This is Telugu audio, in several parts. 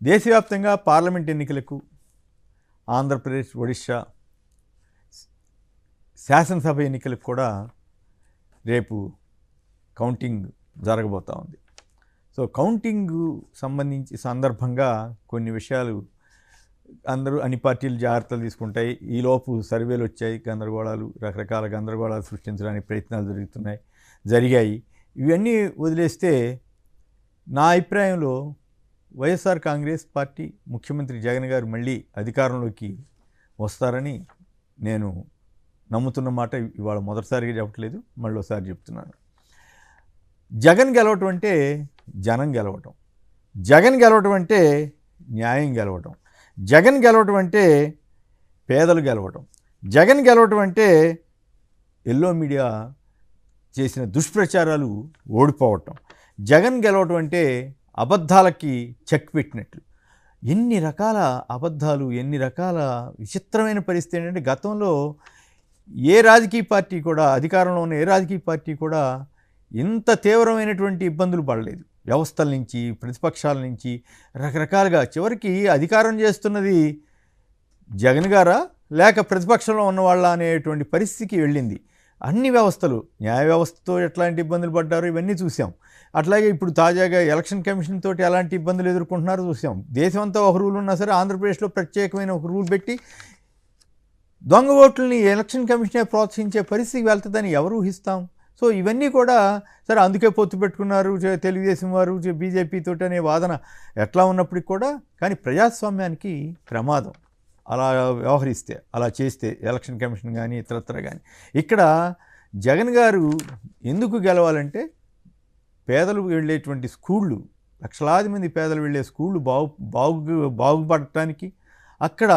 దేశవ్యాప్తంగా పార్లమెంట్ ఎన్నికలకు ఆంధ్రప్రదేశ్, ఒడిశా శాసనసభ ఎన్నికలకు కూడా రేపు కౌంటింగ్ జరగబోతూ ఉంది. సో కౌంటింగ్ సందర్భంగా కొన్ని విషయాలు అన్ని పార్టీలు జాగ్రత్తలు తీసుకుంటాయి. ఈలోపు సర్వేలు వచ్చాయి, రకరకాల గందరగోళాలు సృష్టించడానికి ప్రయత్నాలు జరిగాయి. ఇవన్నీ వదిలేస్తే నా అభిప్రాయంలో వైఎస్ఆర్ కాంగ్రెస్ పార్టీ ముఖ్యమంత్రి జగన్ గారు మళ్ళీ అధికారంలోకి వస్తారని నేను నమ్ముతున్న మాట ఇవాళ మొదటిసారిగా చెప్పట్లేదు, మళ్ళీసారి చెప్తున్నాను. జగన్ గెలవటం అంటే జనం గెలవటం, జగన్ గెలవటం అంటే న్యాయం గెలవటం, జగన్ గెలవటం అంటే పేదలు గెలవటం, జగన్ గెలవటం అంటే ఎల్లో మీడియా చేసిన దుష్ప్రచారాలు ఓడిపోవటం, జగన్ గెలవటం అంటే అబద్ధాలకి చెక్ పెట్టినట్లు. ఎన్ని రకాల అబద్ధాలు, ఎన్ని రకాల విచిత్రమైన పరిస్థితి ఏంటంటే గతంలో ఏ రాజకీయ పార్టీ కూడా, అధికారంలో ఉన్న ఏ రాజకీయ పార్టీ కూడా ఇంత తీవ్రమైనటువంటి ఇబ్బందులు పడలేదు. వ్యవస్థల నుంచి, ప్రతిపక్షాల నుంచి రకరకాలుగా. చివరికి అధికారం చేస్తున్నది జగన్ గారా లేక ప్రతిపక్షంలో ఉన్నవాళ్ళ అనేటువంటి పరిస్థితికి వెళ్ళింది. అన్ని వ్యవస్థలు, న్యాయ వ్యవస్థతో ఎట్లాంటి ఇబ్బందులు పడ్డారో ఇవన్నీ చూసాం. అట్లాగే ఇప్పుడు తాజాగా ఎలక్షన్ కమిషన్ తోటి ఎలాంటి ఇబ్బందులు ఎదుర్కొంటున్నారో చూసాం. దేశమంతా ఒక రూల్ ఉన్నా సరే ఆంధ్రప్రదేశ్లో ప్రత్యేకమైన ఒక రూల్ పెట్టి దొంగ ఓట్లని ఎలక్షన్ కమిషనే ప్రోత్సహించే పరిస్థితికి వెళ్తుందని ఎవరు ఊహిస్తాం? సో ఇవన్నీ కూడా సరే అందుకే పొత్తు పెట్టుకున్నారు తెలుగుదేశం వారు బీజేపీ తోటి అనే వాదన ఎట్లా ఉన్నప్పటికీ కూడా, కానీ ప్రజాస్వామ్యానికి ప్రమాదం అలా వ్యవహరిస్తే, అలా చేస్తే ఎలక్షన్ కమిషన్ కానీ ఇతరత్ర కానీ. ఇక్కడ జగన్ గారు ఎందుకు గెలవాలంటే పేదలు వెళ్ళేటువంటి స్కూళ్ళు, లక్షలాది మంది పేదలు వెళ్ళే స్కూళ్ళు బాగుపడటానికి, అక్కడ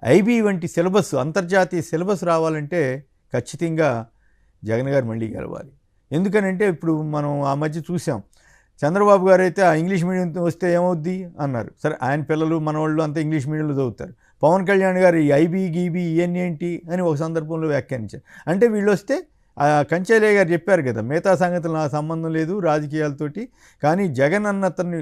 ఐబీ వంటి సిలబస్, అంతర్జాతీయ సిలబస్ రావాలంటే ఖచ్చితంగా జగన్ గారు మళ్ళీ గెలవాలి. ఎందుకనంటే ఇప్పుడు మనం ఆ మధ్య చూసాం, చంద్రబాబు గారు అయితే ఆ ఇంగ్లీష్ మీడియం వస్తే ఏమవుద్ది అన్నారు. సరే ఆయన పిల్లలు మనవాళ్ళు అంతా ఇంగ్లీష్ మీడియంలో చదువుతారు. పవన్ కళ్యాణ్ గారు ఈ ఐబీ గీబీ ఇవన్నీ ఏంటి అని ఒక సందర్భంలో వ్యాఖ్యానించారు. అంటే వీళ్ళు వస్తే కంచయ్య గారు చెప్పారు కదా, మిగతా సంగతులు నాకు సంబంధం లేదు రాజకీయాలతోటి, కానీ జగన్ అన్నతన్ని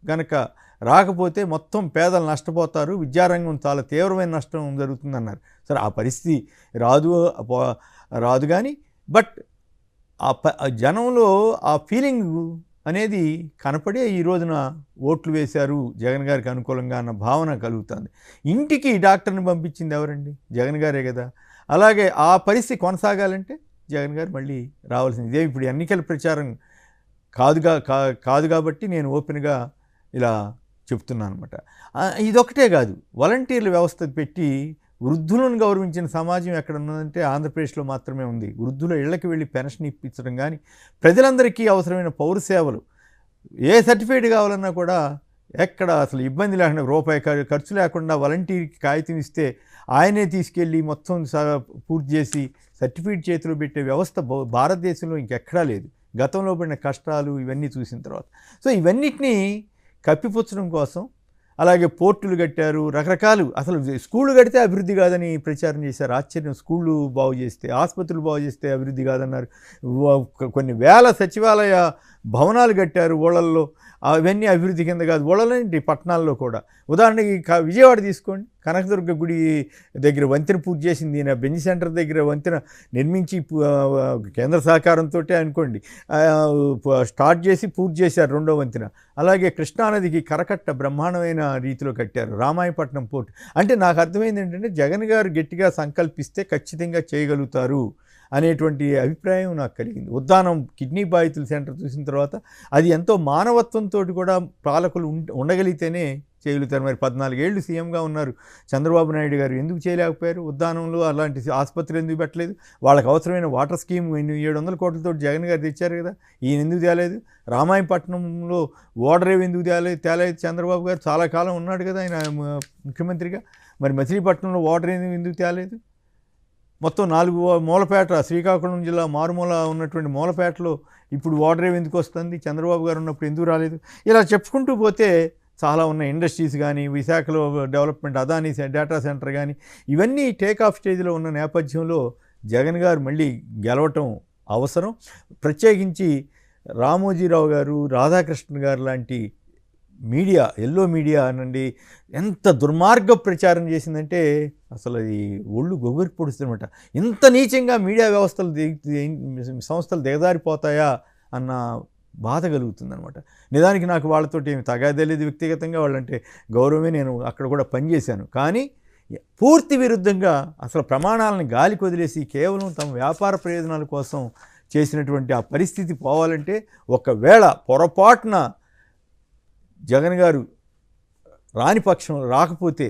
గనక రాకపోతే మొత్తం పేదలు నష్టపోతారు, విద్యారంగం చాలా తీవ్రమైన నష్టం జరుగుతుందన్నారు. సరే ఆ పరిస్థితి రాదు కానీ, బట్ ఆ జనంలో ఆ ఫీలింగ్ అనేది కనపడే ఈ రోజున ఓట్లు వేశారు జగన్ గారికి అనుకూలంగా అన్న భావన కలుగుతుంది. ఇంటికి డాక్టర్ని పంపించింది ఎవరండి? జగన్ గారే కదా. అలాగే ఆ పరిస్థితి కొనసాగాలంటే జగన్ గారు మళ్ళీ రావాల్సింది. ఇదే ఇప్పుడు ఎన్నికల ప్రచారం కాదు కాబట్టి నేను ఓపెన్గా ఇలా చెప్తున్నాను అనమాట. ఇదొకటే కాదు, వాలంటీర్ల వ్యవస్థ పెట్టి వృద్ధులను గౌరవించిన సమాజం ఎక్కడ ఉన్నదంటే ఆంధ్రప్రదేశ్లో మాత్రమే ఉంది. వృద్ధుల ఇళ్లకి వెళ్ళి పెన్షన్ ఇప్పించడం కానీ, ప్రజలందరికీ అవసరమైన పౌర సేవలు, ఏ సర్టిఫికేట్ కావాలన్నా కూడా ఎక్కడ అసలు ఇబ్బంది లేకుండా, రూపాయి ఖర్చు లేకుండా వాలంటీర్కి కాగితం ఇస్తే ఆయనే తీసుకెళ్ళి మొత్తం పూర్తి చేసి సర్టిఫికేట్ చేతిలో పెట్టే వ్యవస్థ భారతదేశంలో ఇంకెక్కడా లేదు. గతంలో పడిన కష్టాలు ఇవన్నీ చూసిన తర్వాత. సో ఇవన్నిటినీ కప్పిపుచ్చడం కోసం అలాగే పోర్టులు కట్టారు, రకరకాలు. అసలు స్కూళ్ళు కడితే అభివృద్ధి కాదని ప్రచారం చేశారు. ఆశ్చర్యం. స్కూళ్ళు బాగు చేస్తే, ఆసుపత్రులు బాగు చేస్తే అభివృద్ధి కాదన్నారు. కొన్ని వేల సచివాలయ భవనాలు కట్టారు ఊళ్ళల్లో, అవన్నీ అభివృద్ధి కింద కాదు. ఊళ్ళలోంటి పట్టణాల్లో కూడా. ఉదాహరణకి విజయవాడ తీసుకోండి, కనకదుర్గ గుడి దగ్గర వంతెన పూర్తి చేసింది, బెంజ్ సెంటర్ దగ్గర వంతెన నిర్మించి కేంద్ర సహకారంతో అనుకోండి స్టార్ట్ చేసి పూర్తి చేశారు రెండో వంతెన. అలాగే కృష్ణానదికి కరకట్ట బ్రహ్మాండమైన రీతిలో కట్టారు. రామాయపట్నం పోర్టు. అంటే నాకు అర్థమైంది ఏంటంటే జగన్ గారు గట్టిగా సంకల్పిస్తే ఖచ్చితంగా చేయగలుగుతారు అనేటువంటి అభిప్రాయం నాకు కలిగింది. ఉద్దానం కిడ్నీ బాధితుల సెంటర్ చూసిన తర్వాత అది ఎంతో మానవత్వంతో కూడా పాలకులు ఉండగలిగితేనే చేయగలుగుతారు. మరి 14 ఏళ్ళు సీఎంగా ఉన్నారు చంద్రబాబు నాయుడు గారు, ఎందుకు చేయలేకపోయారు? ఉద్దానంలో అలాంటి ఆసుపత్రులు ఎందుకు పెట్టలేదు? వాళ్ళకి అవసరమైన వాటర్ స్కీమ్ 700 కోట్లతో జగన్ గారు తెచ్చారు కదా, ఈయన ఎందుకు తేలేదు? రామాయపట్నంలో ఓడరేవు ఎందుకు తేలేదు చంద్రబాబు గారు? చాలా కాలం ఉన్నాడు కదా ఆయన ముఖ్యమంత్రిగా. మరి మచిలీపట్నంలో ఓడరేవు ఎందుకు తేలేదు? మొత్తం 4 మూలపేట, శ్రీకాకుళం జిల్లా మారుమూల ఉన్నటువంటి మూలపేటలో ఇప్పుడు ఓడరేవు ఎందుకు వస్తుంది? చంద్రబాబు గారు ఉన్నప్పుడు ఎందుకు రాలేదు? ఇలా చెప్పుకుంటూ పోతే చాలా ఉన్నాయి. ఇండస్ట్రీస్ కానీ, విశాఖలో డెవలప్మెంట్, అదానీ డేటా సెంటర్ కానీ, ఇవన్నీ టేక్ ఆఫ్ స్టేజ్లో ఉన్న నేపథ్యంలో జగన్ గారు మళ్ళీ గెలవటం అవసరం. ప్రత్యేకించి రామోజీరావు గారు, రాధాకృష్ణ గారు లాంటి మీడియా ఎల్లో మీడియా అనండి ఎంత దుర్మార్గ ప్రచారం చేసిందంటే అసలు అది ఒళ్ళు గొగురికి పొడుస్తుందన్నమాట. ఇంత నీచంగా మీడియా వ్యవస్థలు సంస్థలు దిగజారిపోతాయా అన్న బాధ కలుగుతుందనమాట. నిజానికి నాకు వాళ్ళతోటి ఏమి తగాదే లేదు వ్యక్తిగతంగా, వాళ్ళంటే గౌరవమే, నేను అక్కడ కూడా పనిచేశాను. కానీ పూర్తి విరుద్ధంగా అసలు ప్రమాణాలను గాలికి వదిలేసి కేవలం తమ వ్యాపార ప్రయోజనాల కోసం చేసినటువంటి ఆ పరిస్థితి పోవాలంటే, ఒకవేళ పొరపాటున జగన్ గారు రాని పక్షం రాకపోతే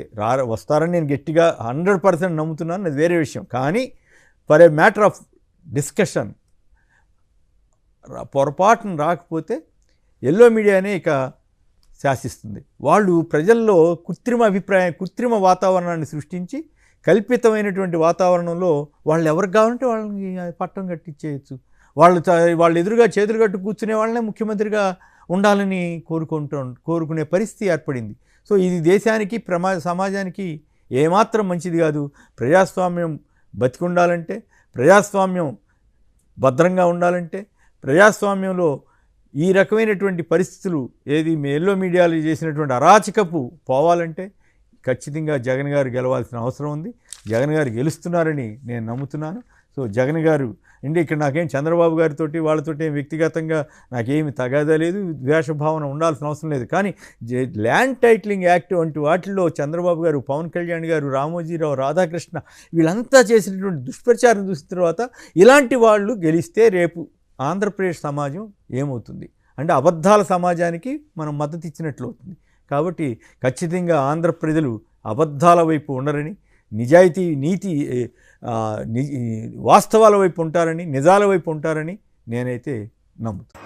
వస్తారని నేను గట్టిగా 100% నమ్ముతున్నాను, అది వేరే విషయం. కానీ for a matter of discussion పొరపాటున రాకపోతే ఎల్లో మీడియానే ఇక శాసిస్తుంది. వాళ్ళు ప్రజల్లో కృత్రిమ వాతావరణాన్ని సృష్టించి కల్పితమైనటువంటి వాతావరణంలో వాళ్ళు ఎవరికి కావాలంటే వాళ్ళని పట్టం కట్టించేయచ్చు. వాళ్ళు ఎదురుగా చేతులు కట్టు కూర్చునే వాళ్ళనే ముఖ్యమంత్రిగా ఉండాలని కోరుకునే పరిస్థితి ఏర్పడింది. సో ఇది దేశానికి సమాజానికి ఏమాత్రం మంచిది కాదు. ప్రజాస్వామ్యం బతికుండాలంటే, ప్రజాస్వామ్యం భద్రంగా ఉండాలంటే, ప్రజాస్వామ్యంలో ఈ రకమైనటువంటి పరిస్థితులు ఎల్లో మీడియాలో చేసినటువంటి అరాచకపు పోవాలంటే ఖచ్చితంగా జగన్ గారు గెలవాల్సిన అవసరం ఉంది. జగన్ గారు గెలుస్తున్నారని నేను నమ్ముతున్నాను. సో జగన్ గారు అంటే ఇక్కడ నాకేం చంద్రబాబు గారితో వాళ్ళతోటి వ్యక్తిగతంగా నాకేమి తగాదా లేదు, ద్వేషభావన ఉండాల్సిన అవసరం లేదు. కానీ ల్యాండ్ టైటిలింగ్ యాక్ట్ వంటి వాటిల్లో చంద్రబాబు గారు, పవన్ కళ్యాణ్ గారు, రామోజీరావు, రాధాకృష్ణ వీళ్ళంతా చేసినటువంటి దుష్ప్రచారం చూసిన తర్వాత ఇలాంటి వాళ్ళు గెలిస్తే రేపు ఆంధ్రప్రదేశ్ సమాజం ఏమవుతుంది అంటే అబద్ధాల సమాజానికి మనం మద్దతు ఇచ్చినట్లు అవుతుంది. కాబట్టి ఖచ్చితంగా ఆంధ్ర ప్రజలు అబద్ధాల వైపు ఉండరని, నిజాయితీ, నీతి, వాస్తవాల వైపు ఉంటారని, నిజాల వైపు ఉంటారని నేనైతే నమ్ముతాను.